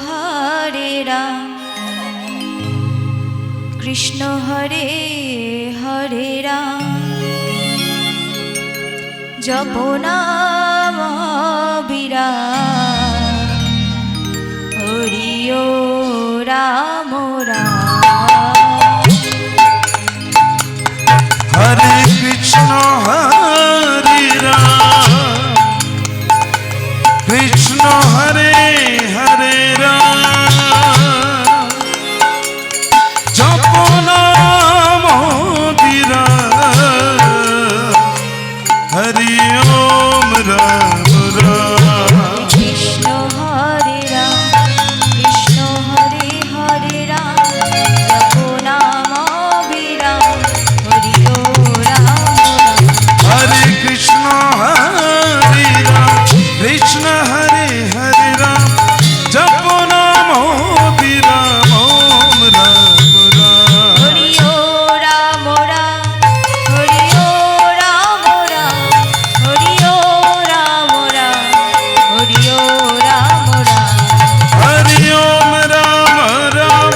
हरे राम कृष्ण हरे हरे राम जप नाम अविराम हरि ओ राम राम हरे कृष्ण हरे राम कृष्ण हरे हरे राम जप नाम अविराम हरि ओम राम राम कृष्ण हरे राम जप नाम अविराम हरि ओ राम राम हरे कृष्ण हरे राम कृष्ण हरे हरे राम जप नाम अविराम ओम राम राम हरि ओ राम राम हरि ओ राम राम हरि ओ राम राम हरि ओ राम राम हरि ओम राम राम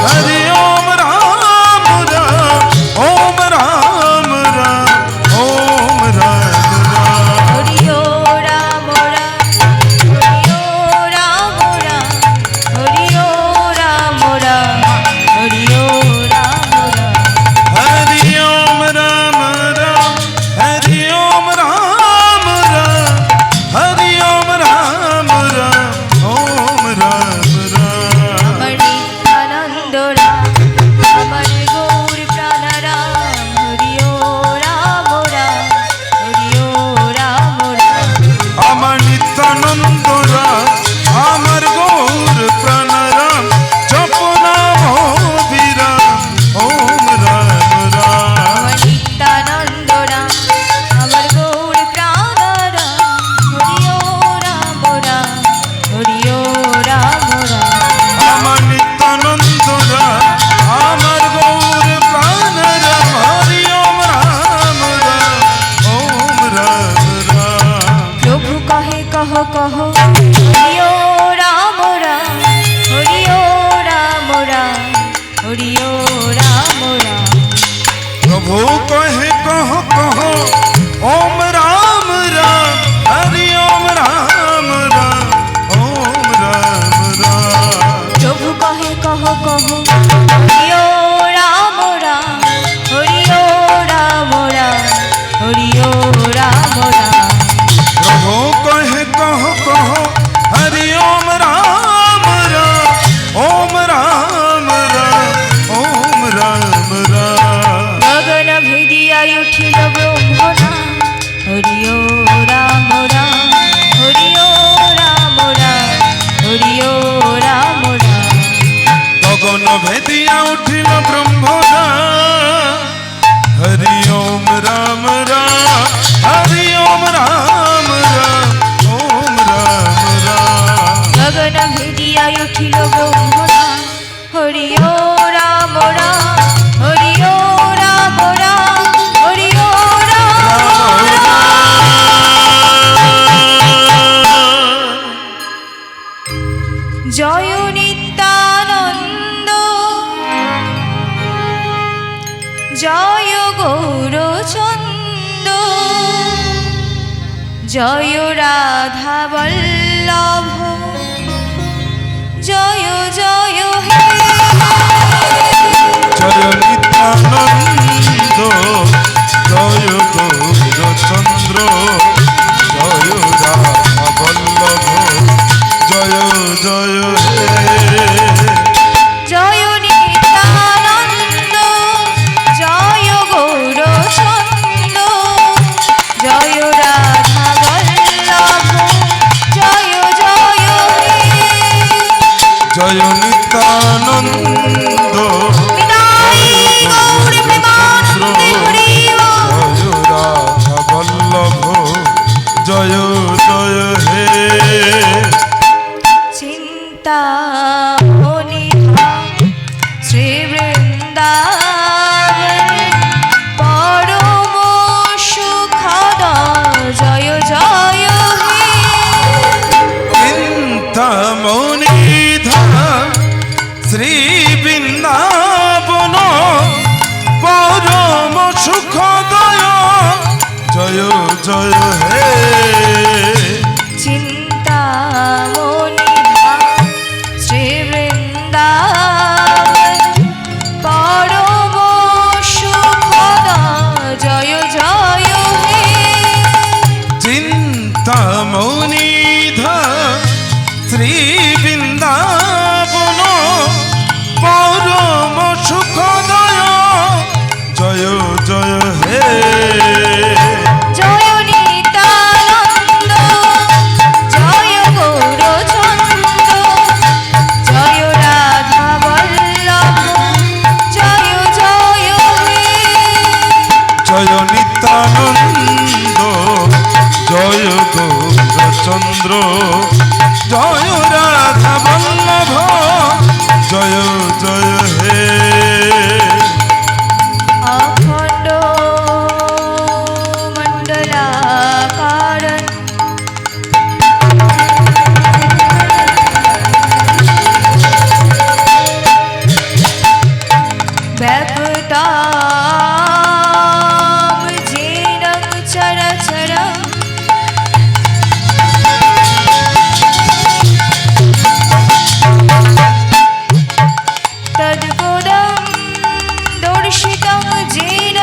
हरि ओम राम राम ओम राम राम ओम राम राम हरि ओ राम राम हरि ओ राम राम हरि ओ राम राम हरि ओ राम राम हरि ओम राम राम हरि ओम राम राम हरि ओम राम राम ओम राम राम अमर नित्यानंद राम अमर गौर प्राण राम हरि ओ राम राम हरि ओ राम राम আমার নিত্যানন্দ রাম আমার গৌর প্রাণ রাম জপ নাম অবিরাম ওম রাম রাম अमर नित्यानंद राम अमर गौर प्राण राम हरि ओ राम राम हरि ओ राम राम আমার নিত্যানন্দ রাম আমার গৌর প্রাণ রাম হরি ওম রাম রাম ওম রাম রাম प्रभु कहे कहो कहो हरि ओ राम राम हरि ओ राम राम हरि ओ राम राम प्रभु कहे कहो कहो ओम राम राम हरि ओम राम राम ओम राम राम प्रभु कहे कहो कहो हरि ओ राम राम हरि ओ राम राम हरि ओ राम राम प्रभु कहे कहो कहो हरि ओम राम राम ओम राम राम ओम राम राम गगन भेदिया उठिल ब्रह्मना हरि ओ राम राम हरि ओ राम राम हरि ओ राम राम गगन भेदिया उठिल ब्रह्मरा हरि ओम राम राम हरि ओम राम राम ओम राम राम गगन भेदिया उठिल ब्रह्मना हरि ओ राम राम हरि ओ राम राम हरि ओ राम जय नित्यानंद जय गौरचंद जय राधा वल्लभ जय जय हे जय नित्यानंद जय गौरचंद्र जय राधा वल्लभ जय जय हे जय नित्यानंद जय गौरचंद जय राधा वल्लभ जय जय हे जय नित्यानंद विदाई गौर प्रेमानंदे हरि ओम जय राधा वल्लभ जय जय हे चिंता मोनिहा श्री वृंदावन परम सुखद जय जय हे चिंता নিতামনিধ শ্রী বৃন্দাবন পরম সুখদয় জয় জয় হে জয় নিত্যানন্দ জয় গৌরচন্দ্র জয় রাধা বল্লভ জয় জয় হে জয় নিত্যানন্দ জয় গৌরচন্দ্র জয় রাধা বল্লভ জয় জয় হে অখণ্ড মণ্ডলাকারং ব্যাপতাম যেন চরাচরম তদ্পদম দর্শিতং যেন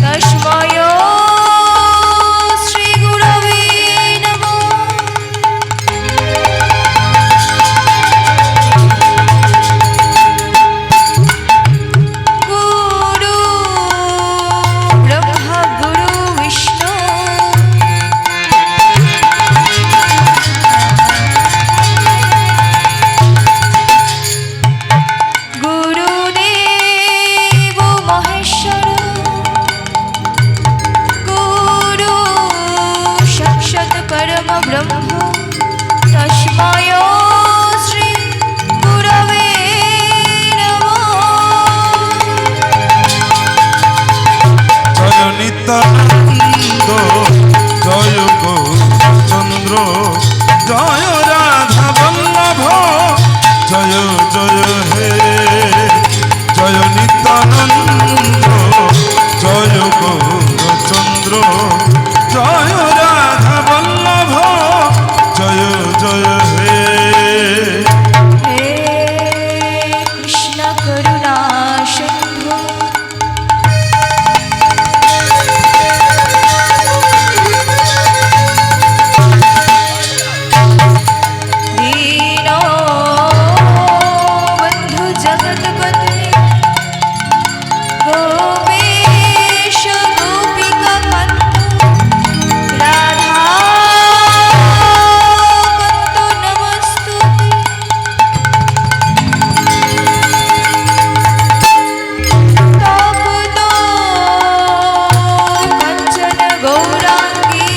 তস্মৈ শ্রী গুরবে নমঃ গুরু ব্রহ্মা গুরু বিষ্ণু গুরুদেব মহেশ্বর গুরু সাক্ষাৎ পরম ব্রহ্ম তস্মৈ শ্রী গুরবে নমঃ জয় নিত্যানন্দ জয় গৌরচন্দ্র জয় রাধা বল্লভ জয় জয় হে জয় নিত্যানন্দ জয় গৌরচন্দ্র জয় রাধা বল্লভ জয় জয় হে হে কৃষ্ণ করুণা সিন্ধু দীন বন্ধু জগৎপতে গোপেশ গোপিকা কান্ত রাধা কান্ত নমস্তুতে তপ্ত কাঞ্চন গৌরাঙ্গী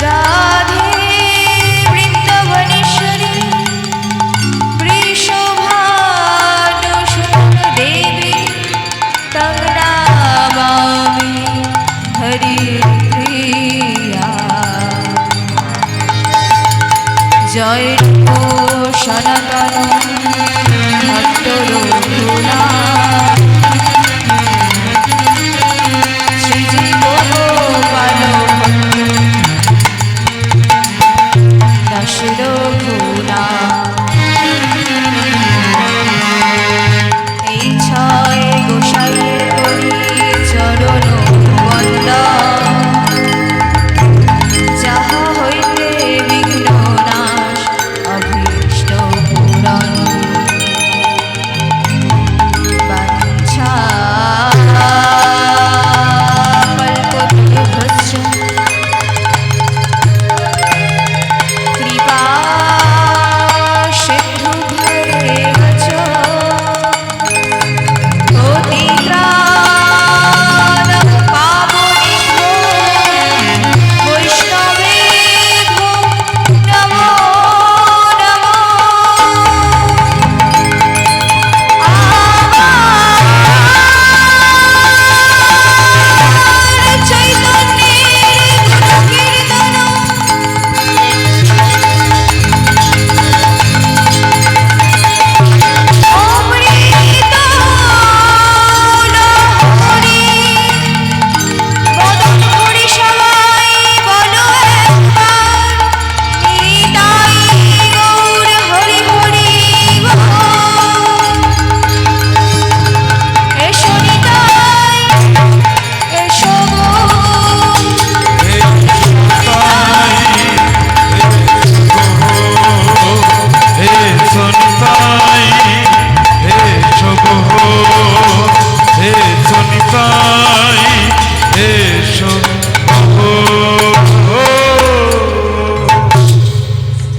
রাধে বৃন্দাবনেশ্বরী বৃষভানুসুত দেবী তং নমামি হরিপ্রিয়া জয় সনাতন ভট্টরূপ